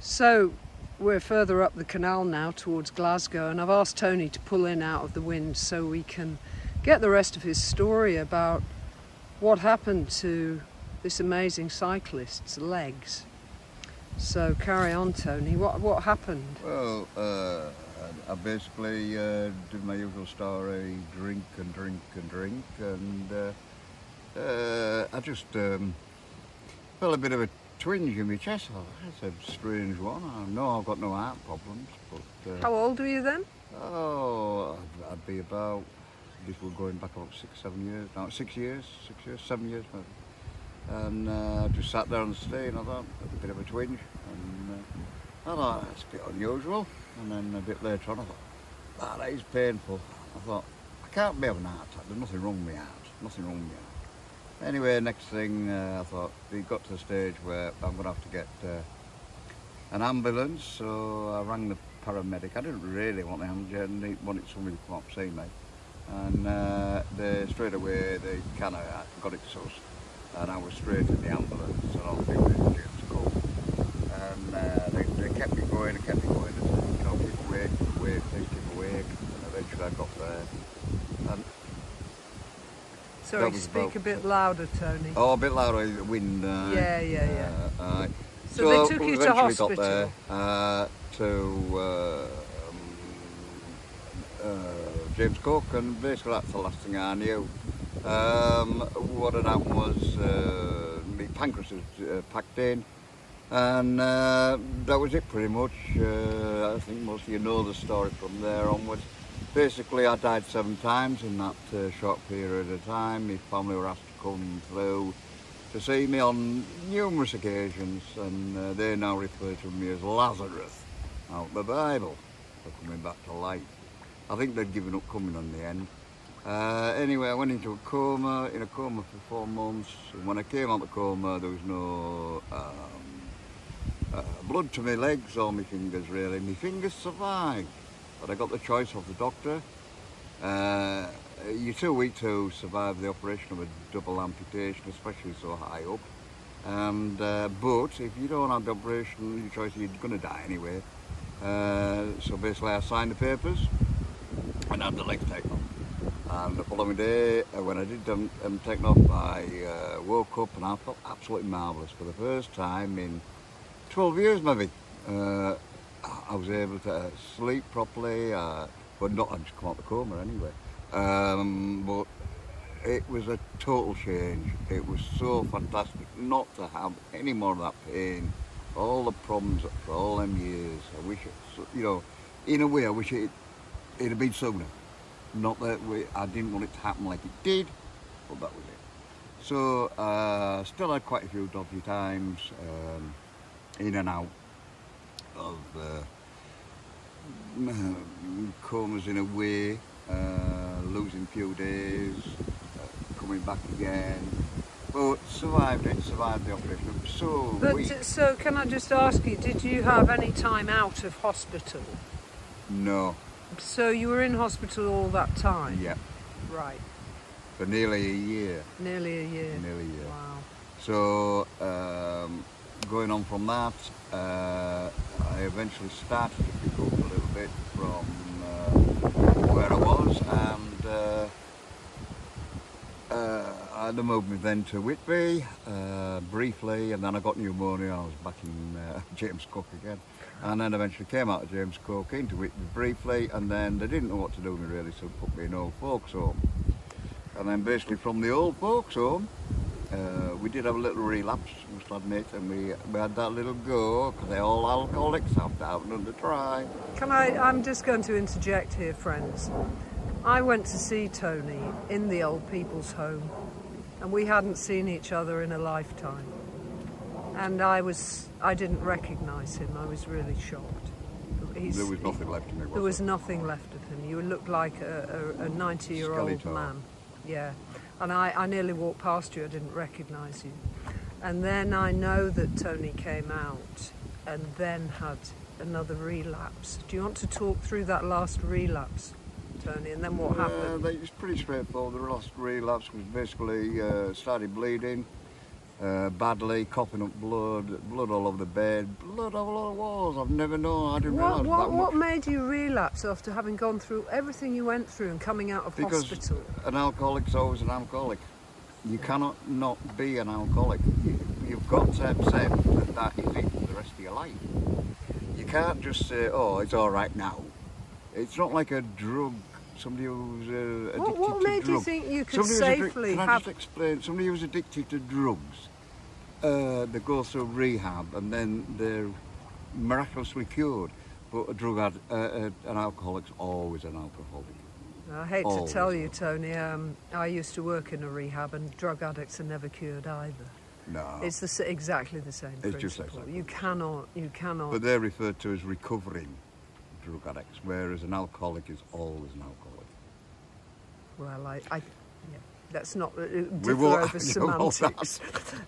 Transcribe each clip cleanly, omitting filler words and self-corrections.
So we're further up the canal now towards Glasgow, and I've asked Tony to pull in out of the wind so we can get the rest of his story about what happened to this amazing cyclist's legs. So carry on, Tony. What happened? Well, I basically did my usual story, drink, and I just felt a bit of a twinge in my chest. That's a strange one. I know I've got no heart problems, but... How old were you then? Oh, I'd be about, this was going back about 7 years, no, 6 years, 7 years maybe. And I just sat there on the stay and I thought, a bit of a twinge, and I thought, that's a bit unusual. And then a bit later on I thought, that is painful. I thought, I can't be having a heart attack, there's nothing wrong with my heart, nothing wrong with my heart. Anyway, next thing I thought, we got to the stage where I'm going to have to get an ambulance, so I rang the paramedic. I didn't really want the ambulance, I wanted somebody to come up and see me. And they straight away, they kind of got it sus, and I was straight in the ambulance, and I think they were James Cook. And they kept me going, and keep awake, please keep awake, and eventually I got there. And sorry, speak a bit louder, Tony. Oh, a bit louder, the wind. Yeah. So they took you to hospital? Got there to James Cook, and basically that's the last thing I knew. What had happened was my pancreas was packed in, and that was it pretty much. I think most of you know the story from there onwards. Basically, I died 7 times in that short period of time. My family were asked to come through to see me on numerous occasions, and they now refer to me as Lazarus out of the Bible for coming back to life. I think they'd given up coming on the end. Anyway, I went into a coma for 4 months, and when I came out of the coma, there was no blood to my legs or my fingers really. My fingers survived. But I got the choice of the doctor. You're too weak to survive the operation of a double amputation, especially so high up. And but if you don't have the operation, your choice, you're going to die anyway. So basically, I signed the papers and had the legs taken off. And the following day, when I did them taken off, I woke up and I felt absolutely marvellous for the first time in 12 years, maybe. I was able to sleep properly, but not I just come out of the coma anyway. But it was a total change. It was so fantastic not to have any more of that pain, all the problems for all them years. I wish it, in a way, I wish it had been sooner. Not that I didn't want it to happen like it did, but that was it. So still had quite a few dodgy times, in and out of comas in a way, losing a few days, coming back again, but survived the operation. It was so weak. So can I just ask you, did you have any time out of hospital? No. So you were in hospital all that time? Yeah. Right. For nearly a year. Nearly a year. Nearly a year. Wow. So going on from that, I eventually started to pick up a little bit from where I was, and they moved me then to Whitby briefly, and then I got pneumonia. I was back in James Cook again, and then eventually came out of James Cook into Whitby briefly, and then they didn't know what to do with me really, so put me in old folks home. And then basically from the old folks home, we did have a little relapse, must admit, and we had that little go, because they all alcoholics have to have another try. I'm just going to interject here, friends. I went to see Tony in the old people's home, and we hadn't seen each other in a lifetime. And I didn't recognise him. I was really shocked. There was nothing left of me, There was nothing left of him. You looked like a 90-year-old man. Yeah. And I nearly walked past you, I didn't recognise you. And then I know that Tony came out and then had another relapse. Do you want to talk through that last relapse, Tony, and then what happened? It's pretty straightforward. The last relapse was basically started bleeding, badly, coughing up blood all over the bed, blood all over the walls. I've never known, I didn't realise that much. What made you relapse after having gone through everything you went through and coming out of hospital? Because an alcoholic's always an alcoholic. You cannot not be an alcoholic. You've got to accept that is it for the rest of your life. You can't just say, oh, it's all right now. It's not like a drug. Somebody who's addicted to drugs. What made you think you could safely Can I just explain? Somebody who's addicted to drugs, they go through rehab and then they're miraculously cured. But an alcoholic's always an alcoholic. I hate to tell you, Tony, I used to work in a rehab and drug addicts are never cured either. No. It's exactly the same principle. Just exactly you cannot. But they're referred to as recovering drug addicts, whereas an alcoholic is always an alcoholic. Well, yeah, that's not differ over semantics.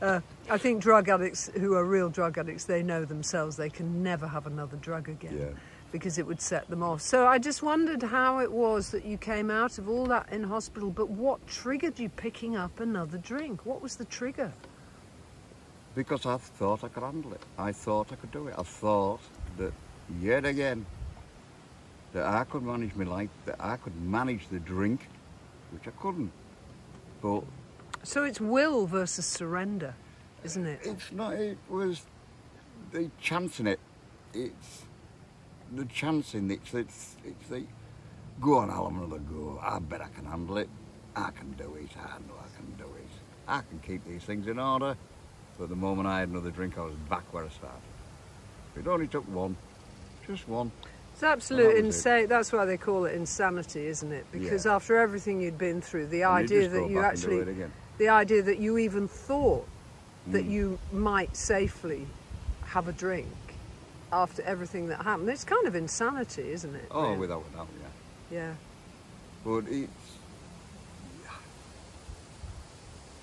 I think drug addicts who are real drug addicts, they know themselves they can never have another drug again. Yeah. Because it would set them off. So I just wondered how it was that you came out of all that in hospital, but what triggered you picking up another drink? What was the trigger? Because I thought I could handle it. I thought I could do it. I thought that, yet again, that I could manage my life, that I could manage the drink, which I couldn't. But so it's will versus surrender, isn't it? It's not. It was the chancing it. It's the chancing. It's the go on, I'll have another go. I bet I can handle it. I can do it. I know I can do it. I can keep these things in order. But the moment I had another drink, I was back where I started. It only took one, just one. It's absolute insane. That's why they call it insanity, isn't it? Because after everything you'd been through, the idea that you actually, the idea that you even thought that you might safely have a drink after everything that happened, it's kind of insanity, isn't it? Oh, really? without a doubt, yeah. Yeah. But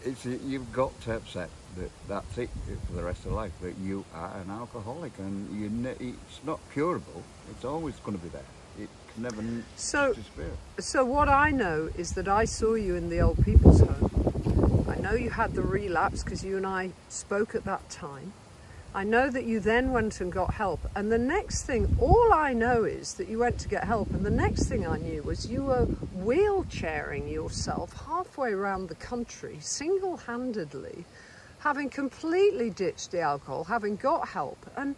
it's you've got to accept that that's it for the rest of life, that you are an alcoholic, and it's not curable. It's always going to be there. It can never disappear. So what I know is that I saw you in the old people's home. I know you had the relapse because you and I spoke at that time. I know that you then went and got help, and the next thing, all I know is that you went to get help, and the next thing I knew was you were wheelchairing yourself halfway around the country, single-handedly, having completely ditched the alcohol, having got help, and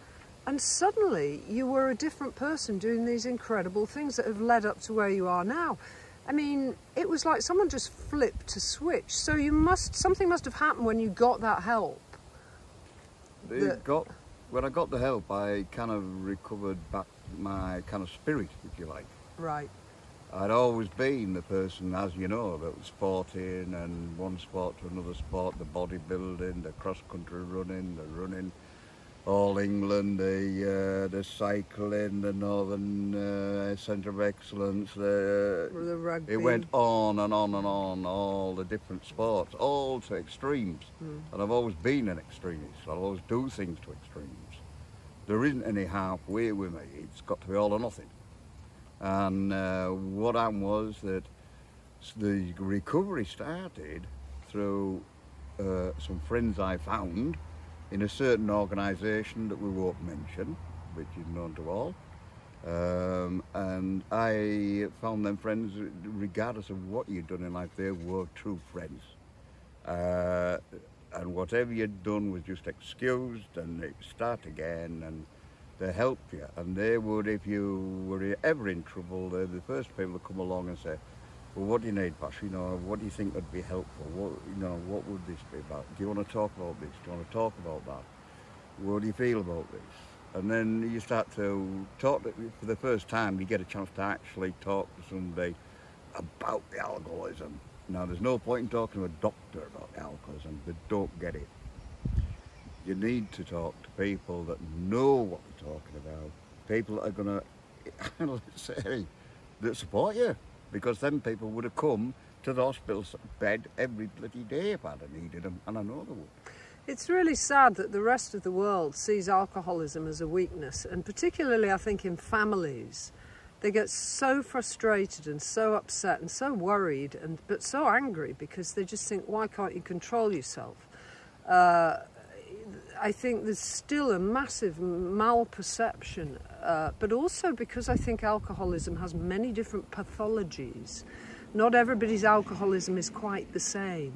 suddenly you were a different person doing these incredible things that have led up to where you are now. I mean, it was like someone just flipped a switch. So something must have happened when you got that help. When I got the help, I kind of recovered back my kind of spirit, if you like. Right. I'd always been the person, as you know, that was sporting and one sport to another sport, the bodybuilding, the cross-country running, the running, all England, the cycling, the Northern Centre of Excellence, the rugby. It went on and on and on, all the different sports, all to extremes. And I've always been an extremist. I'll always do things to extremes. There isn't any halfway with me. It's got to be all or nothing. And what happened was that the recovery started through some friends I found in a certain organisation that we won't mention, which is known to all. And I found them friends, regardless of what you'd done in life, they were true friends. And whatever you'd done was just excused, and they'd start again, and they helped you. And they would, if you were ever in trouble, they're the first people to come along and say, well, what do you need, Bash? You know, what do you think would be helpful? What, you know, what would this be about? Do you want to talk about this? Do you want to talk about that? What do you feel about this? And then you start to talk, for the first time, you get a chance to actually talk to somebody about the alcoholism. Now, there's no point in talking to a doctor about alcoholism. They don't get it. You need to talk to people that know what they're talking about, people that are going to, let's say, that support you. Because then people would have come to the hospital bed every bloody day if I'd have needed them, and I know they would. It's really sad that the rest of the world sees alcoholism as a weakness, and particularly I think in families. They get so frustrated and so upset and so worried, but so angry because they just think, why can't you control yourself? I think there's still a massive malperception, but also because I think alcoholism has many different pathologies. Not everybody's alcoholism is quite the same.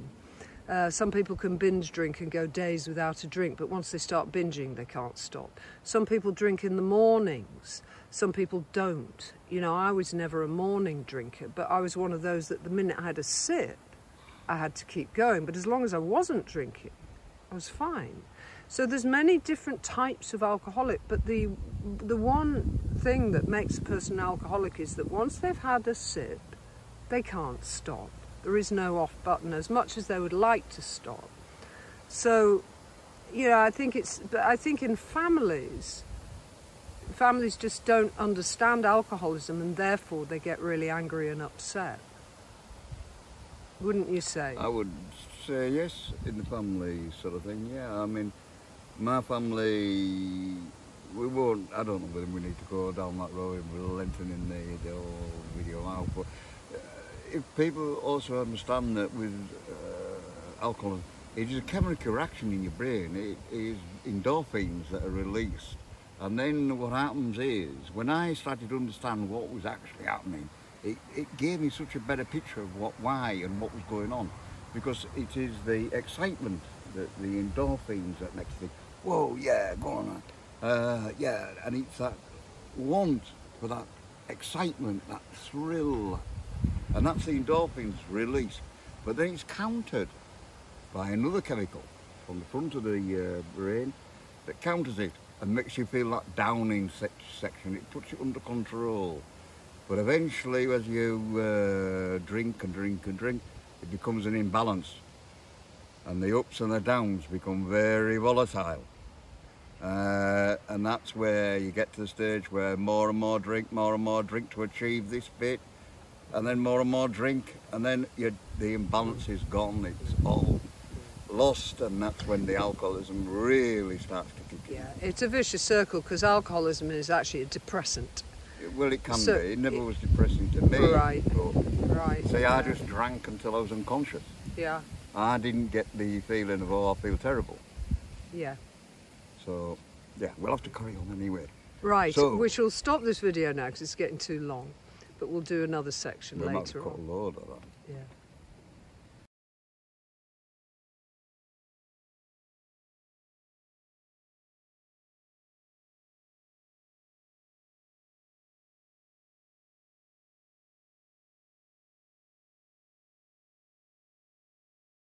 Some people can binge drink and go days without a drink, but once they start binging, they can't stop. Some people drink in the mornings, some people don't. You know, I was never a morning drinker, but I was one of those that the minute I had a sip, I had to keep going. But as long as I wasn't drinking, I was fine. So there's many different types of alcoholic, but the one thing that makes a person an alcoholic is that once they've had a sip, they can't stop. There is no off button, as much as they would like to stop. So, you know, I think in families just don't understand alcoholism, and therefore they get really angry and upset. Wouldn't you say? I would say yes, in the family sort of thing, yeah. I mean, my family, I don't know whether we need to go down that road and lengthening the whole video out, but if people also understand that with alcohol, it is a chemical reaction in your brain. It is endorphins that are released. And then what happens is, when I started to understand what was actually happening, it gave me such a better picture of why and what was going on. Because it is the excitement, the endorphins that makes you think, whoa, yeah, go on. Yeah, and it's that want for that excitement, that thrill, and that's the endorphins released. But then it's countered by another chemical from the front of the brain that counters it and makes you feel that downing section. It puts it under control. But eventually, as you drink and drink and drink, it becomes an imbalance. And the ups and the downs become very volatile. And that's where you get to the stage where more and more drink to achieve this bit, and then more and more drink, and then the imbalance is gone, it's all lost, and that's when the alcoholism really starts to kick in. Yeah, it's a vicious circle, because alcoholism is actually a depressant. Well, it can be. It never was depressing to me. Right, but, right. See, I just drank until I was unconscious. Yeah. I didn't get the feeling of, oh, I feel terrible. Yeah. So, yeah, we'll have to carry on anyway. Right, so, we shall stop this video now because it's getting too long, but we'll do another section later on. We might cut a load of that. Yeah.